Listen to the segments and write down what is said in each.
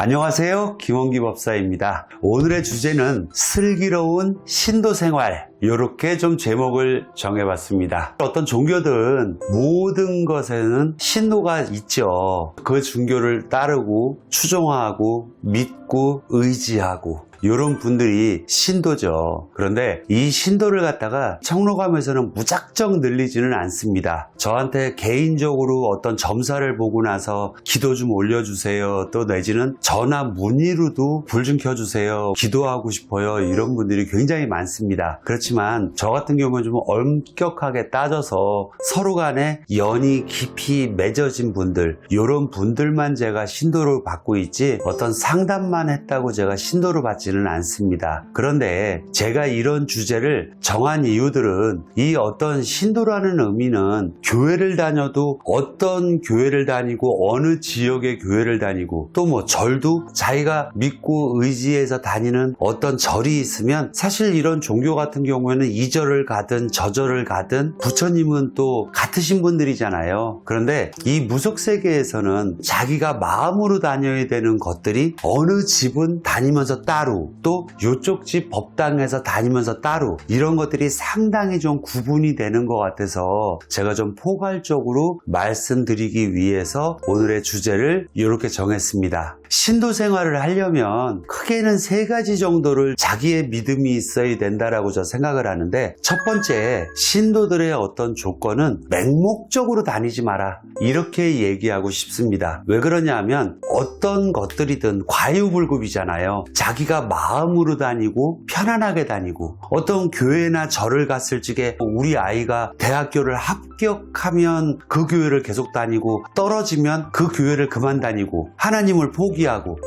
안녕하세요, 김원기 법사입니다. 오늘의 주제는 슬기로운 신도생활, 이렇게 좀 제목을 정해봤습니다. 어떤 종교든 모든 것에는 신도가 있죠. 그 종교를 따르고 추종하고 믿고 의지하고 이런 분들이 신도죠. 그런데 이 신도를 갖다가 청록함에서는 무작정 늘리지는 않습니다. 저한테 개인적으로 어떤 점사를 보고 나서 기도 좀 올려주세요, 또 내지는 전화 문의로도 불 좀 켜주세요, 기도하고 싶어요, 이런 분들이 굉장히 많습니다. 그렇지만 저 같은 경우는 좀 엄격하게 따져서 서로 간에 연이 깊이 맺어진 분들, 이런 분들만 제가 신도를 받고 있지 어떤 상담만 했다고 제가 신도를 받지 는 않습니다. 그런데 제가 이런 주제를 정한 이유들은 이 어떤 신도라는 의미는 교회를 다녀도 어떤 교회를 다니고 어느 지역의 교회를 다니고 또 뭐 절도 자기가 믿고 의지해서 다니는 어떤 절이 있으면 사실 이런 종교 같은 경우에는 이 절을 가든 저 절을 가든 부처님은 또 같으신 분들이잖아요. 그런데 이 무속세계에서는 자기가 마음으로 다녀야 되는 것들이 어느 집은 다니면서 따로 또 이쪽 집 법당에서 다니면서 따로 이런 것들이 상당히 좀 구분이 되는 것 같아서 제가 좀 포괄적으로 말씀드리기 위해서 오늘의 주제를 이렇게 정했습니다. 신도 생활을 하려면 크게는 3가지 정도를 자기의 믿음이 있어야 된다라고 저 생각을 하는데, 첫 번째, 신도들의 어떤 조건은 맹목적으로 다니지 마라, 이렇게 얘기하고 싶습니다. 왜 그러냐 하면 어떤 것들이든 과유불급이잖아요. 자기가 마음으로 다니고 편안하게 다니고, 어떤 교회나 절을 갔을 적에 우리 아이가 대학교를 합격하면 그 교회를 계속 다니고 떨어지면 그 교회를 그만 다니고 하나님을 포기하고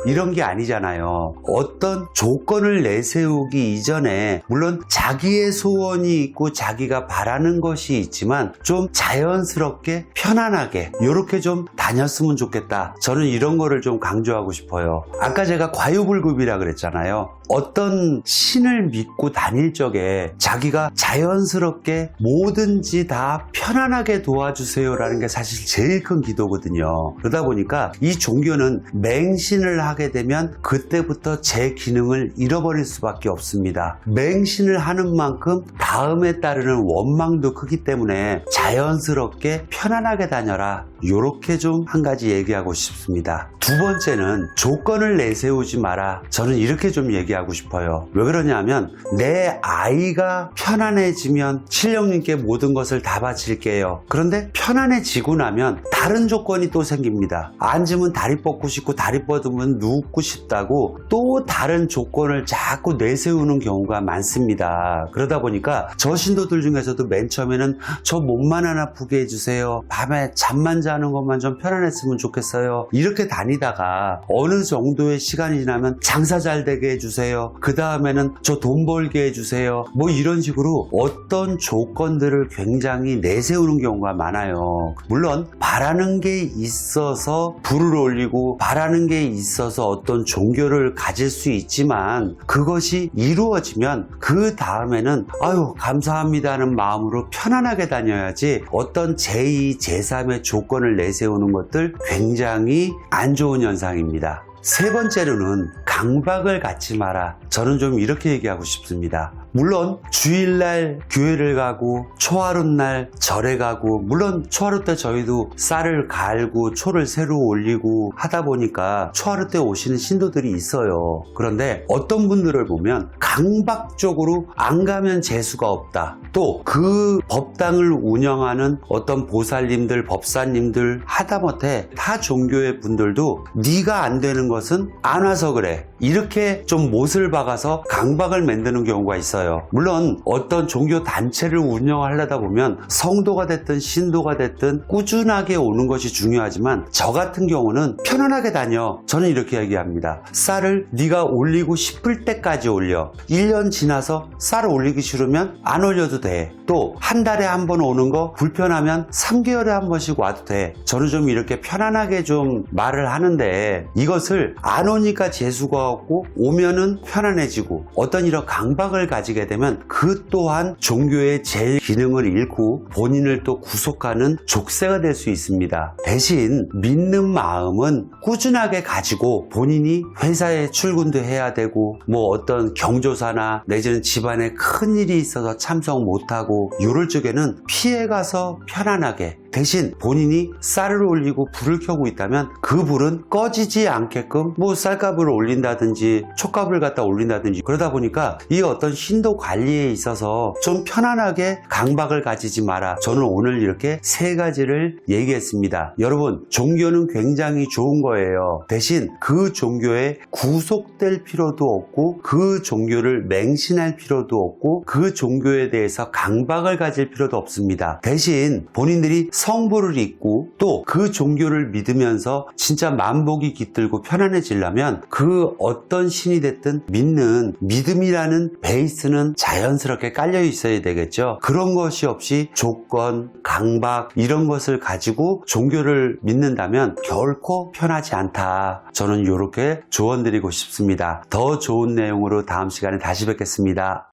이런 게 아니잖아요. 어떤 조건을 내세우기 이전에 물론 자기의 소원이 있고 자기가 바라는 것이 있지만 좀 자연스럽게 편안하게 이렇게 좀 다녔으면 좋겠다, 저는 이런 거를 좀 강조하고 싶어요. 아까 제가 과유불급이라 그랬잖아요. 어떤 신을 믿고 다닐 적에 자기가 자연스럽게 뭐든지 다 편안하게 도와주세요 라는 게 사실 제일 큰 기도거든요. 그러다 보니까 이 종교는 맹신을 하게 되면 그때부터 제 기능을 잃어버릴 수밖에 없습니다. 맹신을 하는 만큼 다음에 따르는 원망도 크기 때문에 자연스럽게 편안하게 다녀라, 이렇게 좀 한 가지 얘기하고 싶습니다. 두 번째는 조건을 내세우지 마라, 저는 이렇게 좀 얘기하고 싶어요. 왜 그러냐면 내 아이가 편안해지면 신령님께 모든 것을 다 바칠게요. 그런데 편안해지고 나면 다른 조건이 또 생깁니다. 앉으면 다리 뻗고 싶고 다리 뻗으면 눕고 싶다고 또 다른 조건을 자꾸 내세우는 경우가 많습니다. 그러다 보니까 저 신도들 중에서도 맨 처음에는 저 몸만 안 아프게 해주세요, 밤에 잠만 자는 것만 좀 편안했으면 좋겠어요, 이렇게 다니다가 어느 정도의 시간이 지나면 장사 잘 되게 해주세요, 그 다음에는 저 돈 벌게 해주세요, 뭐 이런 식으로 어떤 조건들을 굉장히 내세우는 경우가 많아요. 물론 바라는 게 있어서 불을 올리고 바라는 게 있어서 어떤 종교를 가질 수 있지만 그것이 이루어지면 그 다음에는 아유 감사합니다는 마음으로 편안하게 다녀야지 어떤 제2, 제3의 조건을 내세우는 것들 굉장히 안 좋은 현상입니다. 세 번째로는 강박을 갖지 마라, 저는 좀 이렇게 얘기하고 싶습니다. 물론 주일날 교회를 가고 초하룻날 절에 가고, 물론 초하룻 때 저희도 쌀을 갈고 초를 새로 올리고 하다 보니까 초하룻 때 오시는 신도들이 있어요. 그런데 어떤 분들을 보면 강박적으로 안 가면 재수가 없다, 또 그 법당을 운영하는 어떤 보살님들, 법사님들, 하다못해 타 종교의 분들도 네가 안 되는 것은 안 와서 그래, 이렇게 좀 못을 박아서 강박을 만드는 경우가 있어요. 물론 어떤 종교 단체를 운영하려다 보면 성도가 됐든 신도가 됐든 꾸준하게 오는 것이 중요하지만 저 같은 경우는 편안하게 다녀, 저는 이렇게 얘기합니다. 쌀을 네가 올리고 싶을 때까지 올려, 1년 지나서 쌀을 올리기 싫으면 안 올려도 돼, 또 한 달에 한 번 오는 거 불편하면 3개월에 한 번씩 와도 돼, 저는 좀 이렇게 편안하게 좀 말을 하는데 이것을 사실 안 오니까 재수가 없고 오면은 편안해지고 어떤 이런 강박을 가지게 되면 그 또한 종교의 제 기능을 잃고 본인을 또 구속하는 족쇄가 될 수 있습니다. 대신 믿는 마음은 꾸준하게 가지고 본인이 회사에 출근도 해야 되고 뭐 어떤 경조사나 내지는 집안에 큰일이 있어서 참석 못하고 이럴 적에는 피해가서 편안하게 대신 본인이 쌀을 올리고 불을 켜고 있다면 그 불은 꺼지지 않게끔 뭐 쌀값을 올린다든지 촉값을 갖다 올린다든지 그러다 보니까 이 어떤 신도 관리에 있어서 좀 편안하게 강박을 가지지 마라. 저는 오늘 이렇게 세 가지를 얘기했습니다. 여러분, 종교는 굉장히 좋은 거예요. 대신 그 종교에 구속될 필요도 없고 그 종교를 맹신할 필요도 없고 그 종교에 대해서 강박을 가질 필요도 없습니다. 대신 본인들이 성부를 잊고 또 그 종교를 믿으면서 진짜 만복이 깃들고 편안해지려면 그 어떤 신이 됐든 믿는 믿음이라는 베이스는 자연스럽게 깔려 있어야 되겠죠. 그런 것이 없이 조건, 강박 이런 것을 가지고 종교를 믿는다면 결코 편하지 않다. 저는 이렇게 조언드리고 싶습니다. 더 좋은 내용으로 다음 시간에 다시 뵙겠습니다.